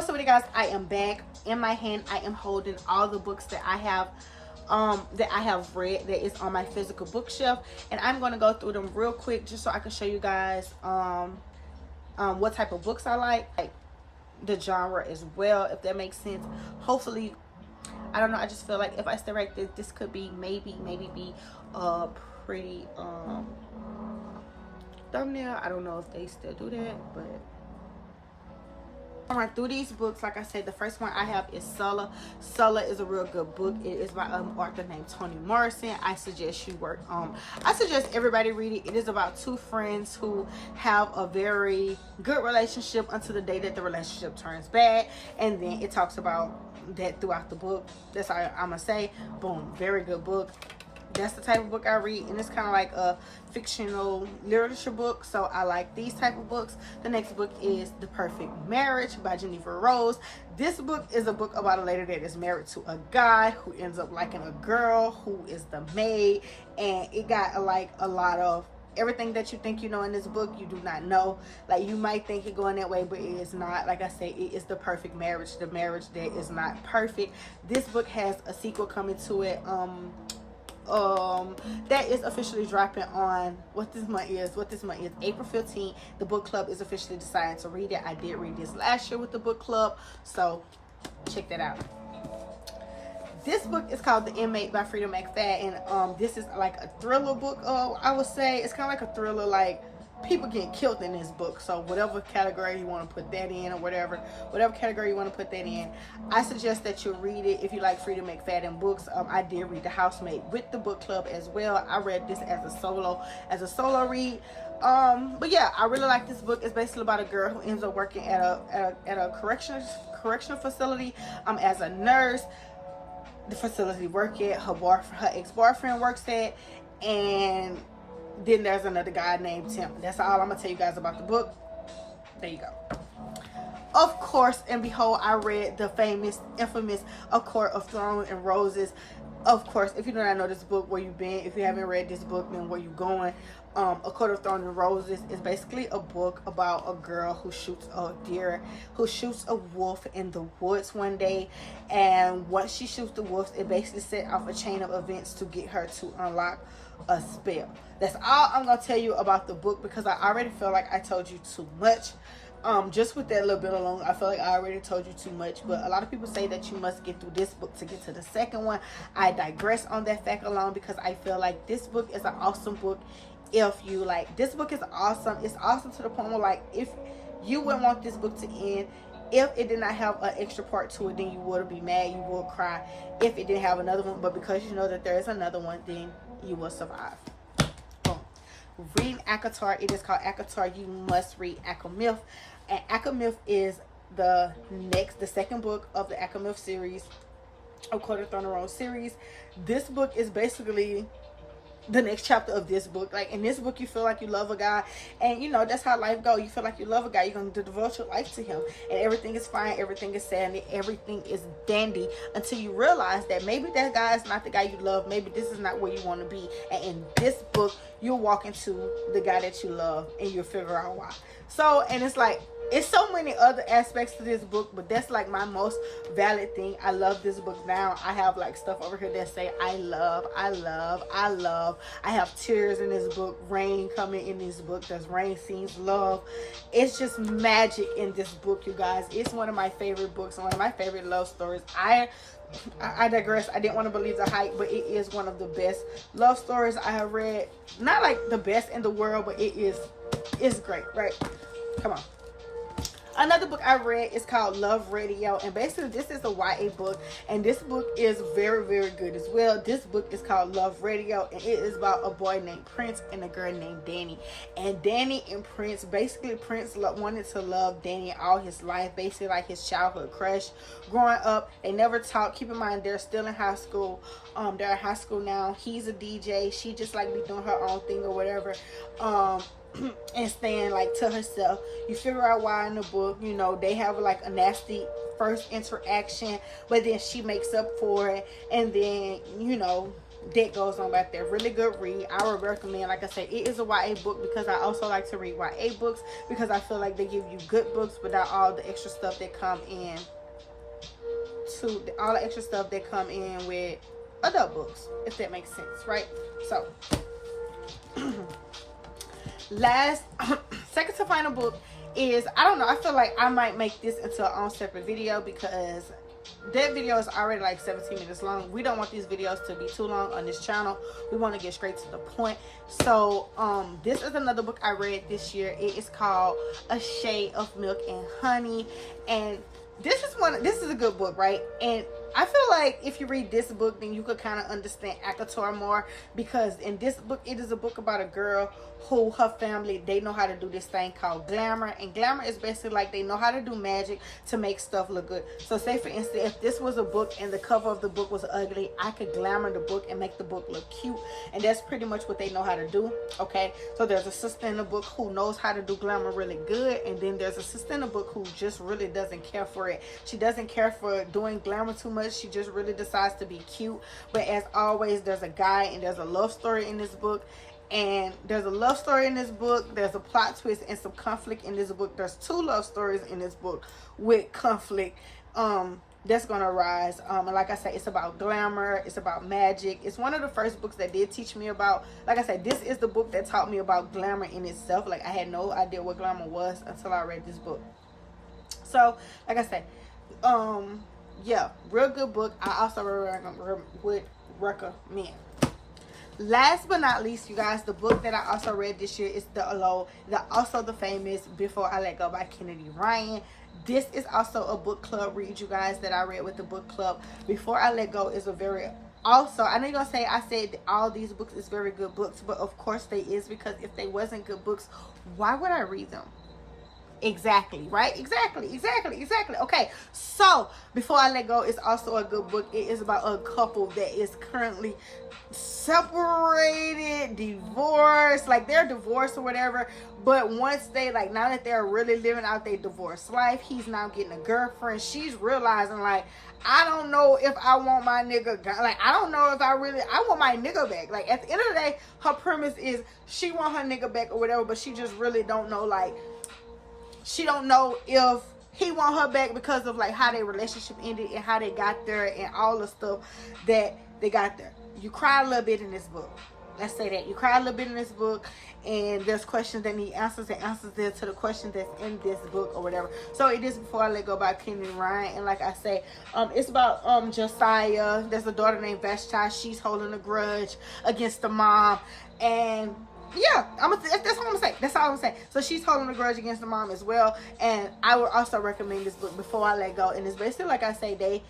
What's up with you guys? I am back. In my hand I am holding all the books that I have read that is on my physical bookshelf, and I'm going to go through them real quick just so I can show you guys what type of books I like the genre as well, if that makes sense. Hopefully, I don't know, I just feel like if I stay right there, this could be maybe be a pretty thumbnail. I don't know if they still do that, but I went through these books. Like I said, the first one I have is Sulla. Sulla is a real good book. It is by an author named Toni Morrison. I suggest everybody read it. It is about two friends who have a very good relationship until the day that the relationship turns bad, and then it talks about that throughout the book. That's all I'm gonna say. Boom, very good book. That's the type of book I read, and it's kind of like a fictional literature book, so I like these type of books. The next book is The Perfect Marriage by Jennifer Rose. This book is a book about a lady that is married to a guy who ends up liking a girl who is the maid, and it got like a lot of everything that you think you know in this book. You do not know. Like, you might think it going that way, but it is not. Like I say, it is the perfect marriage, the marriage that is not perfect. This book has a sequel coming to it that is officially dropping on what this month is April 15th. The book club is officially deciding to read it. I did read this last year with the book club, so check that out. This book is called The Inmate by Frida McFadden, and this is like a thriller book. I would say it's kind of like a thriller, like people get killed in this book, so whatever category you want to put that in, or whatever category you want to put that in, I suggest that you read it if you like Frida McFadden books. I did read The Housemaid with the book club as well. I read this as a solo read. But yeah, I really like this book. It's basically about a girl who ends up working at a correctional facility as a nurse. The facility work at her ex-boyfriend works at, and then there's another guy named Tim. That's all I'm gonna tell you guys about the book. There you go. Of course and behold, I read the infamous A Court of Thorns and Roses. Of course, if you do not know this book, where you been? If you haven't read this book, then where you going? A Court of Thorns and Roses is basically a book about a girl who shoots a wolf in the woods one day, and once she shoots the wolf, it basically set off a chain of events to get her to unlock a spell. That's all I'm gonna tell you about the book, because I already feel like I told you too much. Just with that little bit alone, I feel like I already told you too much. But a lot of people say that you must get through this book to get to the second one. I digress on that fact alone, because I feel like this book is an awesome book. If you like, this book is awesome. It's awesome to the point where, like, if you wouldn't want this book to end, if it did not have an extra part to it, then you would be mad, you would cry if it didn't have another one. But because you know that there is another one, then you will survive. Boom. Reading Acotar. It is called Acotar. You must read Akomyth. And Akomyth is the second book of the Akomyth series, of Court of Thorns and Roses series. This book is basically the next chapter of this book. Like, in this book, you feel like you love a guy, and you know that's how life goes. You feel like you love a guy, you're gonna devote your life to him, and everything is fine, everything is sandy, everything is dandy, until you realize that maybe that guy is not the guy you love. Maybe this is not where you want to be. And in this book, you'll walk into the guy that you love, and you'll figure out why. So, and it's like, it's so many other aspects to this book, but that's like my most valid thing. I love this book now. I have like stuff over here that say I love. I have tears in this book, rain coming in this book. There's rain scenes, love. It's just magic in this book, you guys. It's one of my favorite books, one of my favorite love stories. I digress. I didn't want to believe the hype, but it is one of the best love stories I have read. Not like the best in the world, but it's great, right? Come on. Another book I read is called Love Radio, and basically this is a YA book, and this book is very, very good as well. This book is called Love Radio, and it is about a boy named Prince and a girl named Danny. And Danny and Prince, basically Prince wanted to love Danny all his life, basically like his childhood crush. Growing up, they never talked. Keep in mind, they're still in high school. They're in high school now. He's a DJ. She just like be doing her own thing or whatever. And staying like to herself. You figure out why in the book. You know, they have like a nasty first interaction, but then she makes up for it, and then, you know, that goes on back there. Really good read. I would recommend. Like I said, it is a YA book because I also like to read YA books because I feel like they give you good books without all the extra stuff that come in with adult books, if that makes sense, right? So last second to final book is, I don't know, I feel like I might make this into a own separate video because that video is already like 17 minutes long. We don't want these videos to be too long on this channel. We want to get straight to the point. So this is another book I read this year. It is called A Shade of Milk and Honey, and this is a good book, right? And I feel like if you read this book, then you could kind of understand Acotar more, because in this book, it is a book about a girl who, her family, they know how to do this thing called glamour. And glamour is basically like they know how to do magic to make stuff look good. So say for instance, if this was a book and the cover of the book was ugly, I could glamour the book and make the book look cute. And that's pretty much what they know how to do, okay? So there's a sister in the book who knows how to do glamour really good, and then there's a sister in the book who just really doesn't care for it. She doesn't care for doing glamour too much. She just really decides to be cute. But as always, there's a guy and there's a love story in this book. And there's a love story in this book. There's a plot twist and some conflict in this book. There's 2 love stories in this book with conflict that's gonna arise. And like I said, it's about glamour. It's about magic. It's one of the first books that did teach me about, like I said, this is the book that taught me about glamour in itself. Like I had no idea what glamour was until I read this book. So like I said, yeah, real good book. I also would recommend. Last but not least, you guys, the book that I also read this year is the famous Before I Let Go by Kennedy Ryan. This is also a book club read, you guys, that I read with the book club. Before I Let Go is a very, also, I know you're gonna say I said all these books is very good books, but of course they is, because if they wasn't good books, why would I read them? Exactly, right? Exactly. Okay, so Before I Let Go is also a good book. It is about a couple that is currently separated, divorced, like they're divorced or whatever, but once they, like, now that they're really living out their divorced life, he's now getting a girlfriend. She's realizing, like, I don't know if I want my nigga, like, I don't know if I want my nigga back. Like, at the end of the day, her premise is she want her nigga back or whatever, but she just really don't know, like, she don't know if he want her back because of, like, how their relationship ended and how they got there and all the stuff that they got there. You cry a little bit in this book. Let's say that. You cry a little bit in this book, and there's questions that need answers, and answers there to the questions that's in this book or whatever. So it is Before I Let Go by Kennedy Ryan. And like I say, it's about Josiah. There's a daughter named Vashti. She's holding a grudge against the mom. And yeah, that's all I'm gonna say. That's all I'm saying. So she's holding a grudge against the mom as well. And I would also recommend this book, Before I Let Go. And it's basically, like I say, they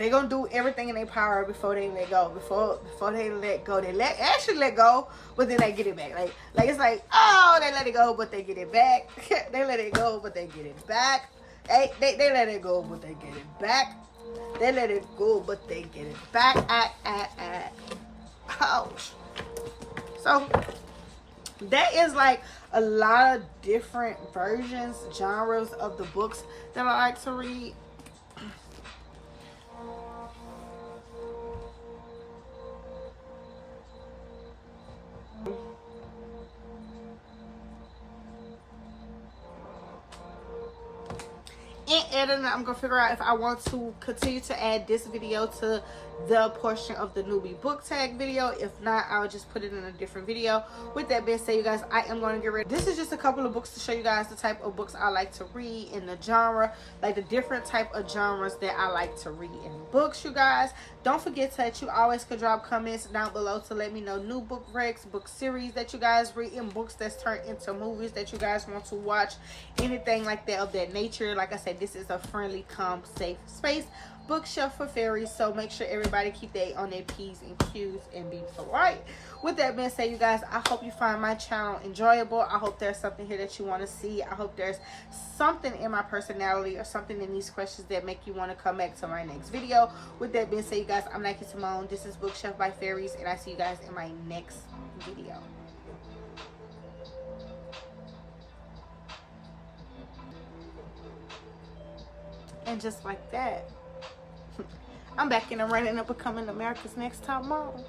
gonna do everything in their power before they let go. Before they let go, they actually let go, but then they get it back. Like it's like, oh, they let it go, but they get it back. They let it go, but they get it back. They let it go, but they get it back. They let it go, but they get it back. Ouch. So that is like a lot of different versions, genres of the books that I like to read. In editing, I'm gonna figure out if I want to continue to add this video to the portion of the newbie book tag video. If not, I'll just put it in a different video. With that being said, you guys, I am going to get ready. This is just a couple of books to show you guys the type of books I like to read in the genre, like the different type of genres that I like to read in books, you guys. Don't forget that you always could drop comments down below to let me know new book recs, book series that you guys read, and books that's turned into movies that you guys want to watch, anything like that of that nature. Like I said, this is a friendly, calm, safe space bookshelf for fairies, so make sure everybody keep on their P's and Q's and be polite. With that being said, you guys, I hope you find my channel enjoyable. I hope there's something here that you want to see. I hope there's something in my personality or something in these questions that make you want to come back to my next video. With that being said, you guys, I'm Nike Simone. This is Bookshelf by Fairies, and I see you guys in my next video. And just like that, I'm back in the running of becoming America's Next Top Model.